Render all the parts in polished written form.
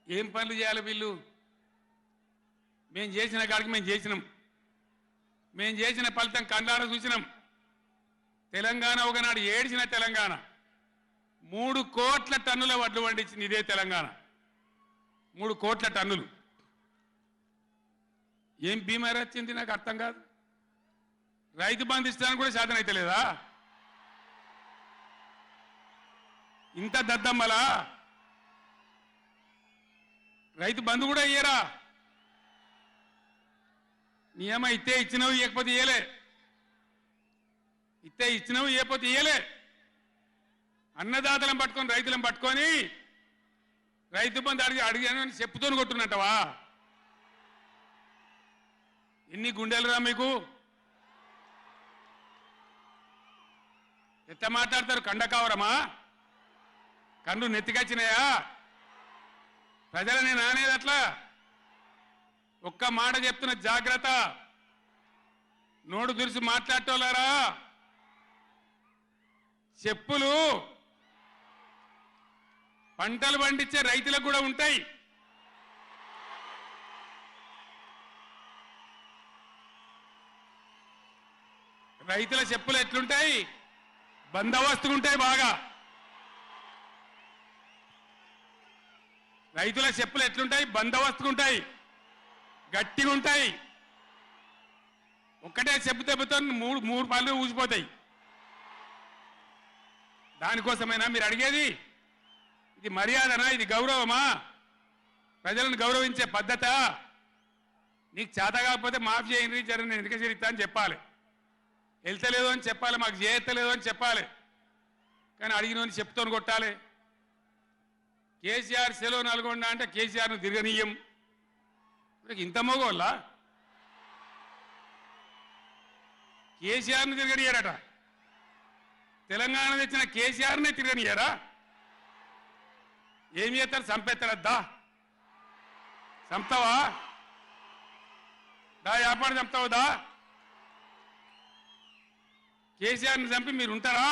ఏం పనులు చేయాలి వీళ్ళు? మేము చేసిన కాడికి మేము చేసినాం. మేము చేసిన ఫలితం కండార చూసినాం. తెలంగాణ ఒకనాడు ఏడ్చిన తెలంగాణ 3 కోట్ల టన్నుల వడ్లు పండించింది ఇదే తెలంగాణ. 3 కోట్ల టన్నులు. ఏం బీమారి వచ్చింది నాకు అర్థం కాదు. రైతు బంధు ఇస్తానికి కూడా శాతం అయితే లేదా? ఇంత దద్దమ్మలా? రైతు బంధు కూడా ఇయ్యరా? నియమ ఇస్తే ఇచ్చినవు, ఇవ్వకపోతే ఇయ్యలే. ఇస్తే ఇచ్చినవు, ఇవ్వకపోతే ఇయ్యలే. అన్నదాతలను పట్టుకొని రైతులను పట్టుకొని రైతు బంధు అడిగాను అని చెప్పుతోని కొట్టున్నట్టవా? ఎన్ని గుండెలురా మీకు? ఎట్లా మాట్లాడతారు? కండకావరమా? కన్ను నెత్తికొచ్చినాయా? ప్రజలని నానేది అట్లా. ఒక్క మాట చెప్తున్న జాగ్రత్త. నోడు దురిసి మాట్లాడటోలారా, చెప్పులు పంటలు పండించే రైతులకు కూడా ఉంటాయి. రైతుల చెప్పులు ఎట్లుంటాయి? బందోబస్తుకుంటాయి బాగా. రైతుల చెప్పులు ఎట్లుంటాయి? బందోబస్తుకుంటాయి, గట్టిగా ఉంటాయి. ఒక్కటే చెప్పు దెబ్బతో మూడు పళ్ళు ఊసిపోతాయి. దానికోసమైనా మీరు అడిగేది? ఇది మర్యాదనా? ఇది గౌరవమా? ప్రజలను గౌరవించే పద్ధత? నీకు చేత కాకపోతే మాఫ్ చేయండి, జర నేను ఎందుకు చేరిస్తా అని చెప్పాలి. వెళ్తలేదు అని చెప్పాలి, మాకు చేయలేదు అని చెప్పాలి. కానీ అడిగినోని చెప్తోని కొట్టాలి. కేసీఆర్ సెలవు నల్గొండ అంటే కేసీఆర్ను తిరగనీయం. ఇంత మోగోళ్ళ? కేసీఆర్ను తిరగనియారట. తెలంగాణ తెచ్చిన కేసీఆర్నే తిరగనియారా? ఏం చేస్తారు? చంపేస్తారద్దా? చంపుతావా? దా వ్యాపారం చంపుతావు దా? కేసీఆర్ని చంపి మీరు ఉంటారా?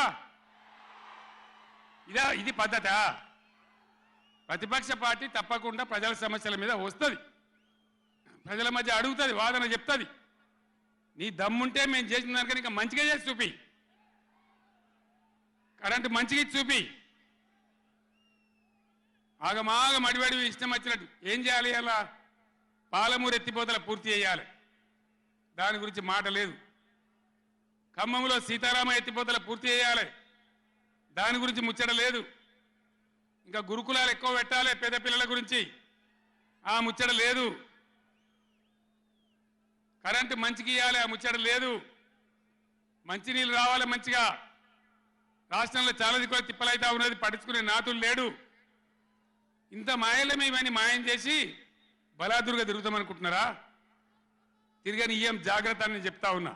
ఇది పద్ధత? ప్రతిపక్ష పార్టీ తప్పకుండా ప్రజల సమస్యల మీద వస్తుంది, ప్రజల మధ్య అడుగుతుంది, వాదన చెప్తుంది. నీ దమ్ముంటే మేము చేసిన దానికన్నా ఇంకా మంచిగా చేసి చూపి. కరెంటు మంచిగా చూపి. ఆగమాగం అడివడి ఇష్టం వచ్చినట్టు ఏం చేయాలి? అలా పాలమూరు ఎత్తిపోతల పూర్తి చేయాలి, దాని గురించి మాట లేదు. ఖమ్మంలో సీతారామ ఎత్తిపోతల పూర్తి చేయాలి, దాని గురించి ముచ్చట లేదు. ఇంకా గురుకులాలు ఎక్కువ పెట్టాలి పేద పిల్లల గురించి, ఆ ముచ్చట లేదు. కరెంటు మంచిగా ఇవ్వాలి, ఆ ముచ్చట లేదు. మంచినీళ్ళు రావాలి మంచిగా. రాష్ట్రంలో చాలా దిక్కువ తిప్పలైతా ఉన్నది, పట్టించుకునే నాతులు లేడు. ఇంత మాయలమే ఇవన్నీ మాయం చేసి బలాదురుగా తిరుగుతామనుకుంటున్నారా? తిరగని ఏం జాగ్రత్త అని చెప్తా ఉన్నా.